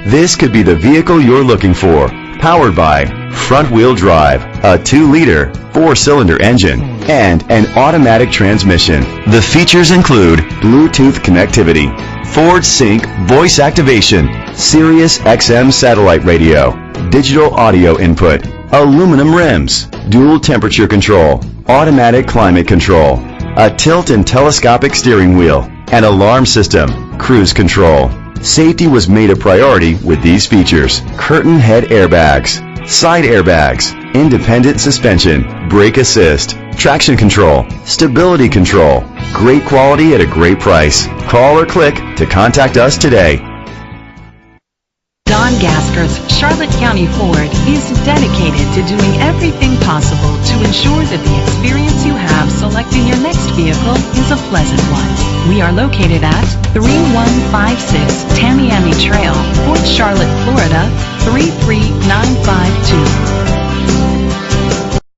This could be the vehicle you're looking for. Powered by front-wheel drive, a 2-liter, 4-cylinder engine, and an automatic transmission. The features include Bluetooth connectivity, Ford Sync voice activation, Sirius XM satellite radio, digital audio input, aluminum rims, dual temperature control, automatic climate control, a tilt and telescopic steering wheel, an alarm system, cruise control. Safety was made a priority with these features: curtain head airbags, side airbags, independent suspension, brake assist, traction control, stability control. Great quality at a great price. Call or click to contact us today. Don Gasker's Charlotte County Ford is dedicated to doing everything possible to ensure that the experience you have selecting your next vehicle is a pleasant one. We are located at 3156 Tamiami Trail, Port Charlotte, Florida 33952.